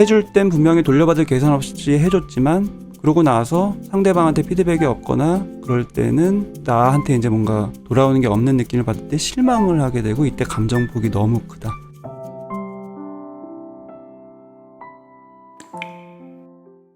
해줄 땐 분명히 돌려받을 계산 없이 해줬지만 그러고 나서 상대방한테 피드백이 없거나 그럴 때는 나한테 이제 뭔가 돌아오는 게 없는 느낌을 받을 때 실망을 하게 되고, 이때 감정폭이 너무 크다.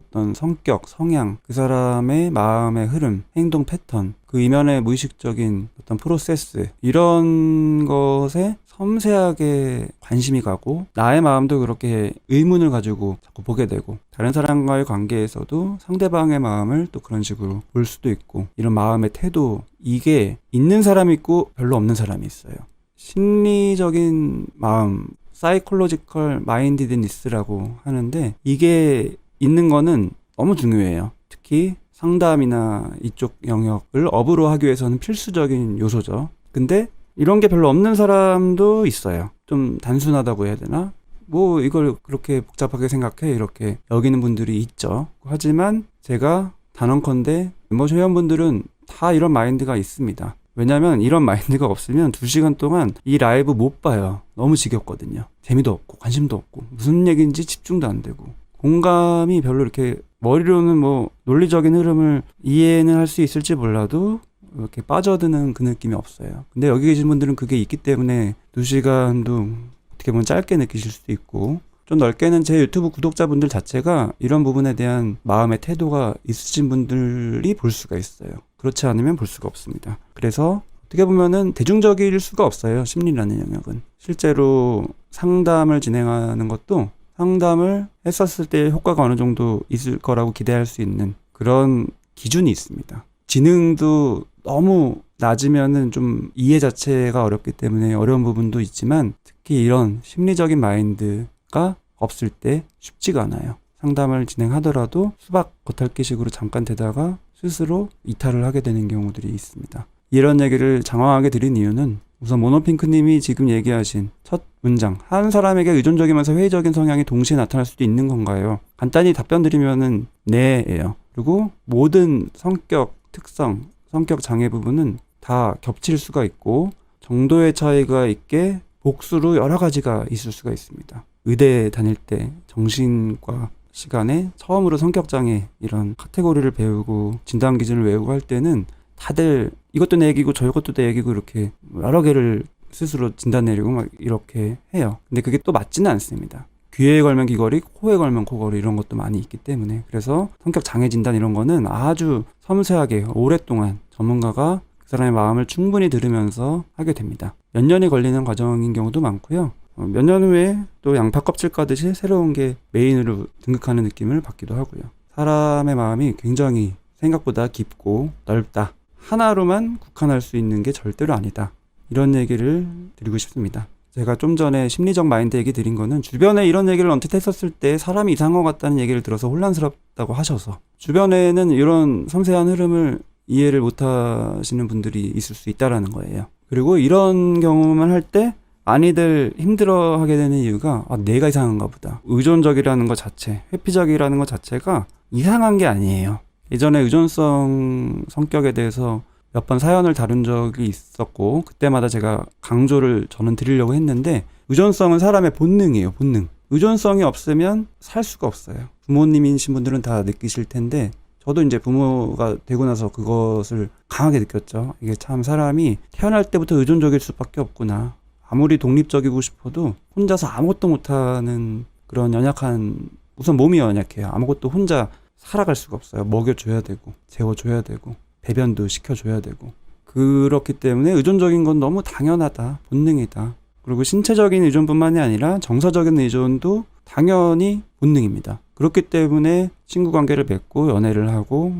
어떤 성격, 성향, 그 사람의 마음의 흐름, 행동 패턴, 그 이면의 무의식적인 어떤 프로세스, 이런 것에 섬세하게 관심이 가고 나의 마음도 그렇게 의문을 가지고 자꾸 보게 되고, 다른 사람과의 관계에서도 상대방의 마음을 또 그런 식으로 볼 수도 있고, 이런 마음의 태도, 이게 있는 사람이 있고 별로 없는 사람이 있어요. 심리적인 마음, 사이콜로지컬 마인디드니스라고 하는데, 이게 있는 거는 너무 중요해요. 특히 상담이나 이쪽 영역을 업으로 하기 위해서는 필수적인 요소죠. 근데 이런 게 별로 없는 사람도 있어요. 좀 단순하다고 해야 되나? 뭐 이걸 그렇게 복잡하게 생각해, 이렇게 여기는 분들이 있죠. 하지만 제가 단언컨대 멤버십 회원분들은 다 이런 마인드가 있습니다. 왜냐면 이런 마인드가 없으면 2시간 동안 이 라이브 못 봐요. 너무 지겹거든요. 재미도 없고 관심도 없고 무슨 얘기인지 집중도 안 되고, 공감이 별로 이렇게 머리로는 뭐 논리적인 흐름을 이해는 할 수 있을지 몰라도 이렇게 빠져드는 그 느낌이 없어요. 근데 여기 계신 분들은 그게 있기 때문에 2시간도 어떻게 보면 짧게 느끼실 수도 있고, 좀 넓게는 제 유튜브 구독자분들 자체가 이런 부분에 대한 마음의 태도가 있으신 분들이 볼 수가 있어요. 그렇지 않으면 볼 수가 없습니다. 그래서 어떻게 보면은 대중적일 수가 없어요. 심리라는 영역은. 실제로 상담을 진행하는 것도 상담을 했었을 때 효과가 어느 정도 있을 거라고 기대할 수 있는 그런 기준이 있습니다. 지능도 너무 낮으면은 좀 이해 자체가 어렵기 때문에 어려운 부분도 있지만, 특히 이런 심리적인 마인드가 없을 때 쉽지가 않아요. 상담을 진행하더라도 수박 겉핥기식으로 잠깐 되다가 스스로 이탈을 하게 되는 경우들이 있습니다. 이런 얘기를 장황하게 드린 이유는, 우선 모노핑크님이 지금 얘기하신 첫 문장, 한 사람에게 의존적이면서 회의적인 성향이 동시에 나타날 수도 있는 건가요? 간단히 답변 드리면은 네예요. 그리고 모든 성격 특성, 성격 장애 부분은 다 겹칠 수가 있고 정도의 차이가 있게 복수로 여러 가지가 있을 수가 있습니다. 의대 다닐 때 정신과 시간에 처음으로 성격장애 이런 카테고리를 배우고 진단 기준을 외우고 할 때는 다들 이것도 내 얘기고 저것도 내 얘기고 이렇게 여러 개를 스스로 진단 내리고 막 이렇게 해요. 근데 그게 또 맞지는 않습니다. 귀에 걸면 귀걸이, 코에 걸면 코걸이, 이런 것도 많이 있기 때문에. 그래서 성격 장애 진단 이런 거는 아주 섬세하게 오랫동안 전문가가 그 사람의 마음을 충분히 들으면서 하게 됩니다. 몇 년이 걸리는 과정인 경우도 많고요. 몇 년 후에 또 양파 껍질 까듯이 새로운 게 메인으로 등극하는 느낌을 받기도 하고요. 사람의 마음이 굉장히 생각보다 깊고 넓다. 하나로만 국한할 수 있는 게 절대로 아니다. 이런 얘기를 드리고 싶습니다. 제가 좀 전에 심리적 마인드 얘기 드린 거는, 주변에 이런 얘기를 언뜻 했었을 때 사람이 이상한 것 같다는 얘기를 들어서 혼란스럽다고 하셔서, 주변에는 이런 섬세한 흐름을 이해를 못 하시는 분들이 있을 수 있다라는 거예요. 그리고 이런 경험을 할 때 많이들 힘들어 하게 되는 이유가, 내가 이상한가 보다. 의존적이라는 것 자체, 회피적이라는 것 자체가 이상한 게 아니에요. 예전에 의존성 성격에 대해서 몇 번 사연을 다룬 적이 있었고, 그때마다 제가 강조를 저는 드리려고 했는데, 의존성은 사람의 본능이에요. 본능. 의존성이 없으면 살 수가 없어요. 부모님이신 분들은 다 느끼실 텐데, 저도 이제 부모가 되고 나서 그것을 강하게 느꼈죠. 이게 참 사람이 태어날 때부터 의존적일 수밖에 없구나. 아무리 독립적이고 싶어도 혼자서 아무것도 못하는 그런 연약한, 우선 몸이 연약해요. 아무것도 혼자 살아갈 수가 없어요. 먹여줘야 되고 재워줘야 되고 배변도 시켜줘야 되고. 그렇기 때문에 의존적인 건 너무 당연하다, 본능이다. 그리고 신체적인 의존뿐만이 아니라 정서적인 의존도 당연히 본능입니다. 그렇기 때문에 친구 관계를 맺고 연애를 하고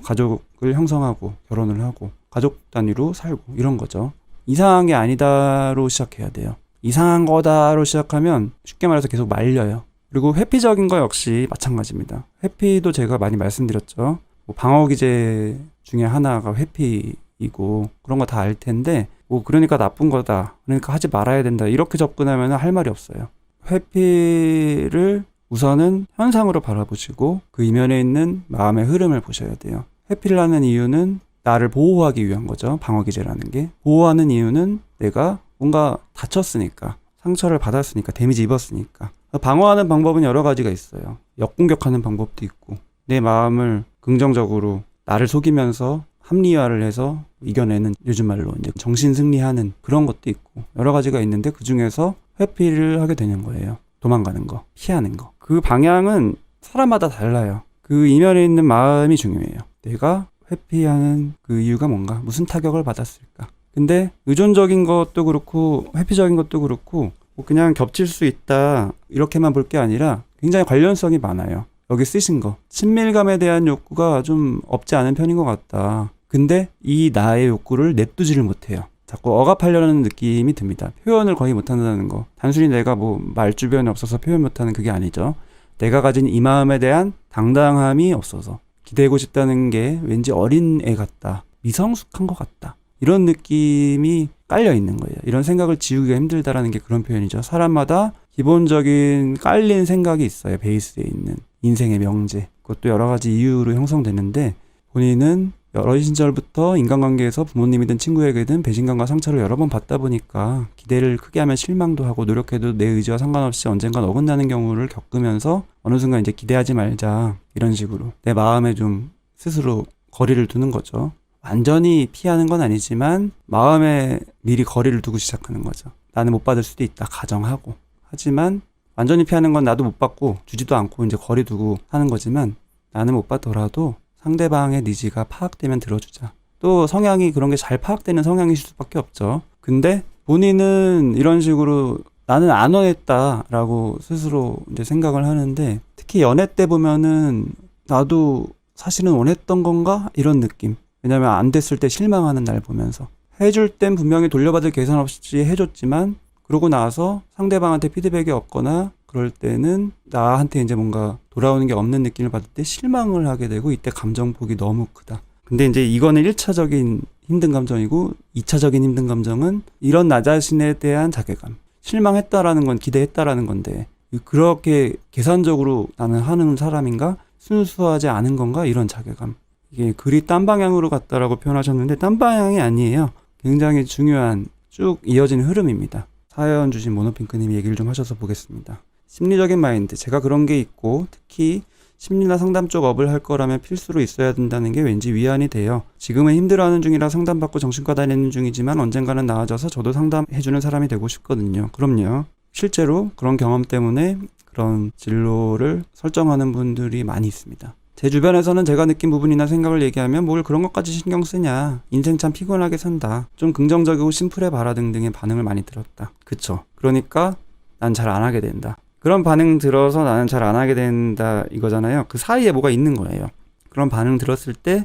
가족을 형성하고 결혼을 하고 가족 단위로 살고 이런 거죠. 이상한 게 아니다로 시작해야 돼요. 이상한 거다로 시작하면 쉽게 말해서 계속 말려요. 그리고 회피적인 거 역시 마찬가지입니다. 회피도 제가 많이 말씀드렸죠. 방어 기제 중에 하나가 회피이고 그런 거 다 알 텐데, 그러니까 나쁜 거다, 그러니까 하지 말아야 된다, 이렇게 접근하면 할 말이 없어요. 회피를 우선은 현상으로 바라보시고 그 이면에 있는 마음의 흐름을 보셔야 돼요. 회피를 하는 이유는 나를 보호하기 위한 거죠. 방어 기제라는 게. 보호하는 이유는 내가 뭔가 다쳤으니까, 상처를 받았으니까, 데미지 입었으니까. 방어하는 방법은 여러 가지가 있어요. 역공격하는 방법도 있고, 내 마음을 긍정적으로 나를 속이면서 합리화를 해서 이겨내는, 요즘 말로 이제 정신 승리하는 그런 것도 있고, 여러 가지가 있는데 그 중에서 회피를 하게 되는 거예요. 도망가는 거, 피하는 거. 그 방향은 사람마다 달라요. 그 이면에 있는 마음이 중요해요. 내가 회피하는 그 이유가 뭔가, 무슨 타격을 받았을까. 근데 의존적인 것도 그렇고 회피적인 것도 그렇고 뭐 그냥 겹칠 수 있다 이렇게만 볼 게 아니라 굉장히 관련성이 많아요. 여기 쓰신 거, 친밀감에 대한 욕구가 좀 없지 않은 편인 것 같다. 근데 이 나의 욕구를 냅두지를 못해요. 자꾸 억압하려는 느낌이 듭니다. 표현을 거의 못한다는 거. 단순히 내가 뭐 말 주변에 없어서 표현 못하는 그게 아니죠. 내가 가진 이 마음에 대한 당당함이 없어서 기대고 싶다는 게 왠지 어린 애 같다, 미성숙한 것 같다, 이런 느낌이 깔려 있는 거예요. 이런 생각을 지우기가 힘들다라는 게 그런 표현이죠. 사람마다 기본적인 깔린 생각이 있어요. 베이스에 있는 인생의 명제. 그것도 여러 가지 이유로 형성되는데, 본인은 어린 시절부터 인간관계에서 부모님이든 친구에게든 배신감과 상처를 여러 번 받다 보니까 기대를 크게 하면 실망도 하고 노력해도 내 의지와 상관없이 언젠간 어긋나는 경우를 겪으면서 어느 순간 이제 기대하지 말자, 이런 식으로 내 마음에 좀 스스로 거리를 두는 거죠. 완전히 피하는 건 아니지만 마음에 미리 거리를 두고 시작하는 거죠. 나는 못 받을 수도 있다 가정하고. 하지만 완전히 피하는 건 나도 못 받고 주지도 않고 이제 거리 두고 하는 거지만, 나는 못 받더라도 상대방의 니즈가 파악되면 들어주자. 또 성향이 그런 게 잘 파악되는 성향일 수밖에 없죠. 근데 본인은 이런 식으로 나는 안 원했다라고 스스로 이제 생각을 하는데, 특히 연애 때 보면은 나도 사실은 원했던 건가? 이런 느낌. 왜냐면 안 됐을 때 실망하는 날 보면서, 해줄 땐 분명히 돌려받을 계산 없이 해줬지만 그러고 나서 상대방한테 피드백이 없거나 그럴 때는 나한테 이제 뭔가 돌아오는 게 없는 느낌을 받을 때 실망을 하게 되고, 이때 감정폭이 너무 크다. 근데 이제 이거는 1차적인 힘든 감정이고, 2차적인 힘든 감정은 이런 나 자신에 대한 자괴감. 실망했다라는 건 기대했다라는 건데 그렇게 계산적으로 나는 하는 사람인가? 순수하지 않은 건가? 이런 자괴감. 이게 글이 딴 방향으로 갔다라고 표현하셨는데 딴 방향이 아니에요. 굉장히 중요한 쭉 이어지는 흐름입니다. 사연 주신 모노핑크님이 얘기를 좀 하셔서 보겠습니다. 심리적인 마인드, 제가 그런 게 있고 특히 심리나 상담 쪽 업을 할 거라면 필수로 있어야 된다는 게 왠지 위안이 돼요. 지금은 힘들어하는 중이라 상담받고 정신과 다니는 중이지만 언젠가는 나아져서 저도 상담해주는 사람이 되고 싶거든요. 그럼요. 실제로 그런 경험 때문에 그런 진로를 설정하는 분들이 많이 있습니다. 제 주변에서는 제가 느낀 부분이나 생각을 얘기하면 뭘 그런 것까지 신경 쓰냐, 인생 참 피곤하게 산다, 좀 긍정적이고 심플해 봐라 등등의 반응을 많이 들었다. 그쵸? 그러니까 난 잘 안 하게 된다. 그런 반응 들어서 나는 잘 안 하게 된다 이거잖아요. 그 사이에 뭐가 있는 거예요. 그런 반응 들었을 때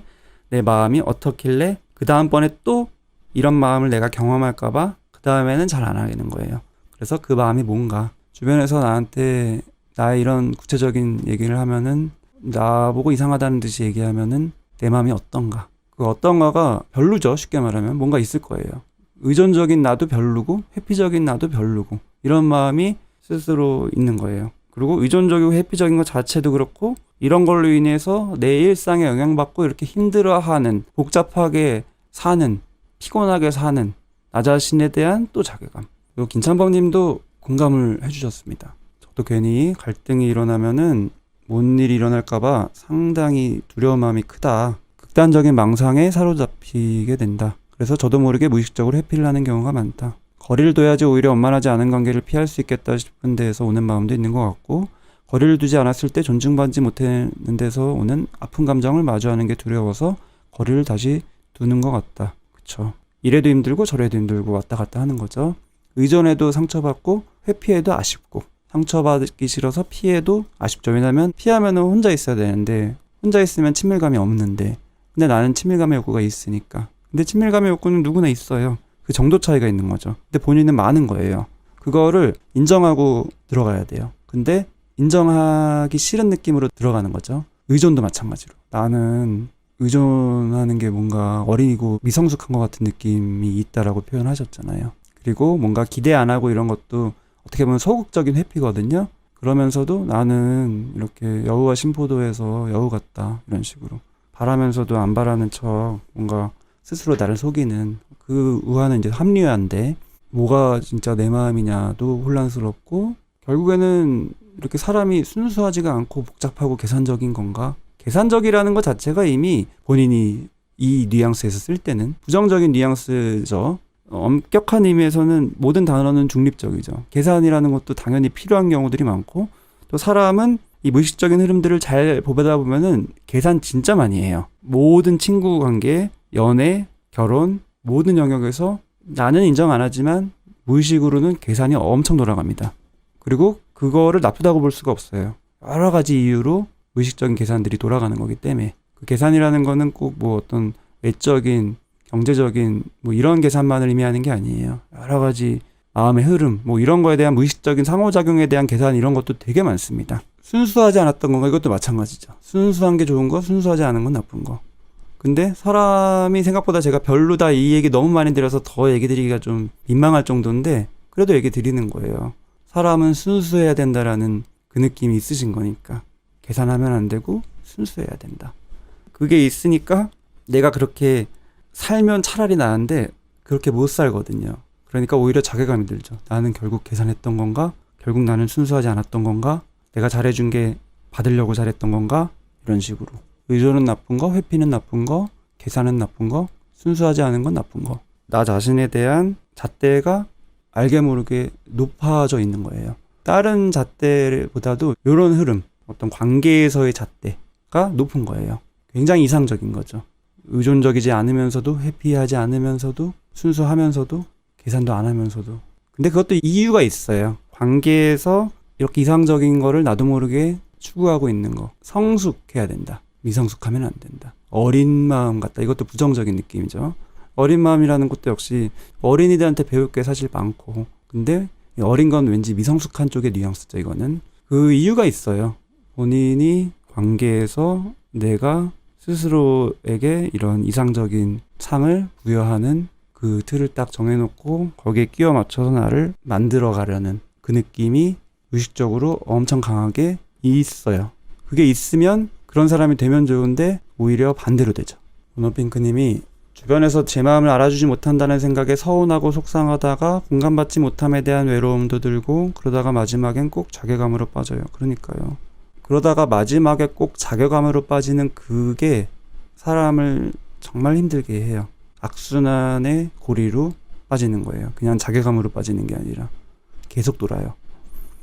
내 마음이 어떻길래 그 다음번에 또 이런 마음을 내가 경험할까봐 그 다음에는 잘 안 하게 되는 거예요. 그래서 그 마음이 뭔가, 주변에서 나한테 나의 이런 구체적인 얘기를 하면은, 나보고 이상하다는 듯이 얘기하면은 내 마음이 어떤가, 그 어떤가가 별로죠. 쉽게 말하면 뭔가 있을 거예요. 의존적인 나도 별로고 회피적인 나도 별로고, 이런 마음이 스스로 있는 거예요. 그리고 의존적이고 회피적인 것 자체도 그렇고, 이런 걸로 인해서 내 일상에 영향받고 이렇게 힘들어하는, 복잡하게 사는, 피곤하게 사는 나 자신에 대한 또 자괴감. 그리고 김창범님도 공감을 해주셨습니다. 저도 괜히 갈등이 일어나면은 뭔 일이 일어날까봐 상당히 두려운 마음이 크다. 극단적인 망상에 사로잡히게 된다. 그래서 저도 모르게 무의식적으로 회피를 하는 경우가 많다. 거리를 둬야지 오히려 원만하지 않은 관계를 피할 수 있겠다 싶은 데에서 오는 마음도 있는 것 같고, 거리를 두지 않았을 때 존중받지 못하는 데서 오는 아픈 감정을 마주하는 게 두려워서 거리를 다시 두는 것 같다. 그쵸? 이래도 힘들고 저래도 힘들고 왔다 갔다 하는 거죠. 의존해도 상처받고 회피해도 아쉽고, 상처받기 싫어서 피해도 아쉽죠. 왜냐면 피하면 혼자 있어야 되는데, 혼자 있으면 친밀감이 없는데, 근데 나는 친밀감의 욕구가 있으니까. 근데 친밀감의 욕구는 누구나 있어요. 그 정도 차이가 있는 거죠. 근데 본인은 많은 거예요. 그거를 인정하고 들어가야 돼요. 근데 인정하기 싫은 느낌으로 들어가는 거죠. 의존도 마찬가지로. 나는 의존하는 게 뭔가 어린이고 미성숙한 것 같은 느낌이 있다라고 표현하셨잖아요. 그리고 뭔가 기대 안 하고 이런 것도 어떻게 보면 소극적인 회피거든요. 그러면서도 나는 이렇게 여우와 심포도에서 여우 같다, 이런 식으로 바라면서도 안 바라는 척 뭔가 스스로 나를 속이는 그 우화는 이제 합리화인데, 뭐가 진짜 내 마음이냐도 혼란스럽고, 결국에는 이렇게 사람이 순수하지가 않고 복잡하고 계산적인 건가? 계산적이라는 것 자체가 이미 본인이 이 뉘앙스에서 쓸 때는 부정적인 뉘앙스죠. 엄격한 의미에서는 모든 단어는 중립적이죠. 계산이라는 것도 당연히 필요한 경우들이 많고, 또 사람은 이 무의식적인 흐름들을 잘 보다 보면은 계산 진짜 많이 해요. 모든 친구 관계, 연애, 결혼, 모든 영역에서 나는 인정 안 하지만 무의식으로는 계산이 엄청 돌아갑니다. 그리고 그거를 나쁘다고 볼 수가 없어요. 여러 가지 이유로 무의식적인 계산들이 돌아가는 거기 때문에 그 계산이라는 거는 꼭 뭐 어떤 외적인, 경제적인 뭐 이런 계산만을 의미하는 게 아니에요. 여러 가지 마음의 흐름, 뭐 이런 거에 대한 무의식적인 상호작용에 대한 계산 이런 것도 되게 많습니다. 순수하지 않았던 건가? 이것도 마찬가지죠. 순수한 게 좋은 거, 순수하지 않은 건 나쁜 거. 근데 사람이 생각보다 제가 별로다 이 얘기 너무 많이 드려서 더 얘기 드리기가 좀 민망할 정도인데 그래도 얘기 드리는 거예요. 사람은 순수해야 된다라는 그 느낌이 있으신 거니까 계산하면 안 되고 순수해야 된다. 그게 있으니까 내가 그렇게 살면 차라리 나은데 그렇게 못 살거든요. 그러니까 오히려 자괴감이 들죠. 나는 결국 계산했던 건가? 결국 나는 순수하지 않았던 건가? 내가 잘해준 게 받으려고 잘했던 건가? 이런 식으로. 의존은 나쁜 거, 회피는 나쁜 거, 계산은 나쁜 거, 순수하지 않은 건 나쁜 거. 나 자신에 대한 잣대가 알게 모르게 높아져 있는 거예요. 다른 잣대보다도 이런 흐름, 어떤 관계에서의 잣대가 높은 거예요. 굉장히 이상적인 거죠. 의존적이지 않으면서도, 회피하지 않으면서도, 순수하면서도, 계산도 안 하면서도. 근데 그것도 이유가 있어요. 관계에서 이렇게 이상적인 거를 나도 모르게 추구하고 있는 거. 성숙해야 된다. 미성숙하면 안 된다. 어린 마음 같다. 이것도 부정적인 느낌이죠. 어린 마음이라는 것도 역시 어린이들한테 배울 게 사실 많고, 근데 어린 건 왠지 미성숙한 쪽의 뉘앙스죠. 이거는 그 이유가 있어요. 본인이 관계에서 내가 스스로에게 이런 이상적인 상을 부여하는 그 틀을 딱 정해놓고 거기에 끼워 맞춰서 나를 만들어 가려는 그 느낌이 의식적으로 엄청 강하게 있어요. 그게 있으면 그런 사람이 되면 좋은데 오히려 반대로 되죠. 오너핑크님이 주변에서 제 마음을 알아주지 못한다는 생각에 서운하고 속상하다가 공감받지 못함에 대한 외로움도 들고 그러다가 마지막엔 꼭 자괴감으로 빠져요. 그러니까요. 그러다가 마지막에 꼭 자괴감으로 빠지는 그게 사람을 정말 힘들게 해요. 악순환의 고리로 빠지는 거예요. 그냥 자괴감으로 빠지는 게 아니라 계속 돌아요.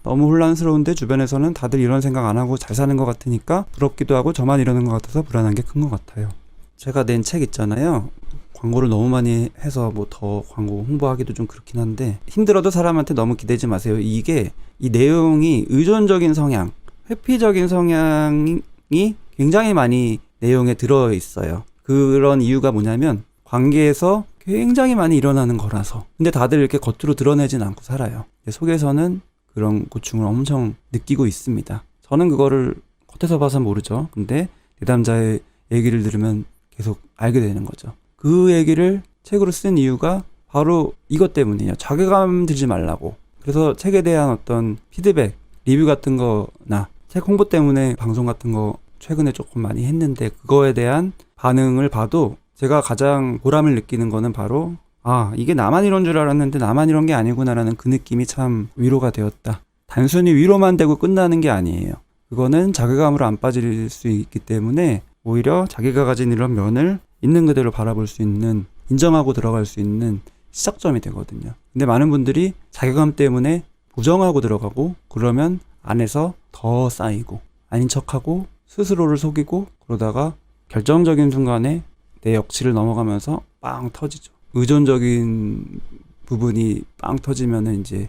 너무 혼란스러운데 주변에서는 다들 이런 생각 안 하고 잘 사는 것 같으니까 부럽기도 하고 저만 이러는 것 같아서 불안한 게 큰 것 같아요. 제가 낸 책 있잖아요. 광고를 너무 많이 해서 뭐 더 광고 홍보하기도 좀 그렇긴 한데 힘들어도 사람한테 너무 기대지 마세요. 이게 이 내용이 의존적인 성향, 회피적인 성향이 굉장히 많이 내용에 들어있어요. 그런 이유가 뭐냐면 관계에서 굉장히 많이 일어나는 거라서. 근데 다들 이렇게 겉으로 드러내진 않고 살아요. 속에서는 그런 고충을 엄청 느끼고 있습니다. 저는 그거를 겉에서 봐서 모르죠. 근데 내담자의 얘기를 들으면 계속 알게 되는 거죠. 그 얘기를 책으로 쓴 이유가 바로 이것 때문이에요. 자괴감 들지 말라고. 그래서 책에 대한 어떤 피드백, 리뷰 같은 거나 책 홍보 때문에 방송 같은 거 최근에 조금 많이 했는데 그거에 대한 반응을 봐도 제가 가장 보람을 느끼는 거는 바로 이게 나만 이런 줄 알았는데 나만 이런 게 아니구나라는 그 느낌이 참 위로가 되었다. 단순히 위로만 되고 끝나는 게 아니에요. 그거는 자괴감으로 안 빠질 수 있기 때문에 오히려 자기가 가진 이런 면을 있는 그대로 바라볼 수 있는, 인정하고 들어갈 수 있는 시작점이 되거든요. 근데 많은 분들이 자괴감 때문에 부정하고 들어가고 그러면 안에서 더 쌓이고 아닌 척하고 스스로를 속이고 그러다가 결정적인 순간에 내 역치를 넘어가면서 빵 터지죠. 의존적인 부분이 빵 터지면은 이제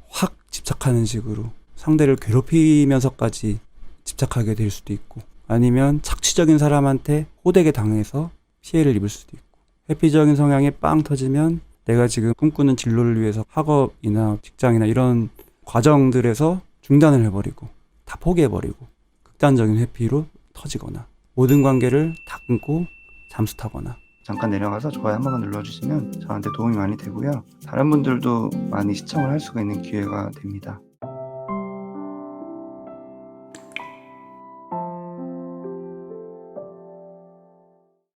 확 집착하는 식으로 상대를 괴롭히면서까지 집착하게 될 수도 있고 아니면 착취적인 사람한테 호되게 당해서 피해를 입을 수도 있고 회피적인 성향이 빵 터지면 내가 지금 꿈꾸는 진로를 위해서 학업이나 직장이나 이런 과정들에서 중단을 해버리고 다 포기해버리고 극단적인 회피로 터지거나 모든 관계를 다 끊고 잠수 타거나. 잠깐 내려가서 좋아요 한 번만 눌러주시면 저한테 도움이 많이 되고요. 다른 분들도 많이 시청을 할 수가 있는 기회가 됩니다.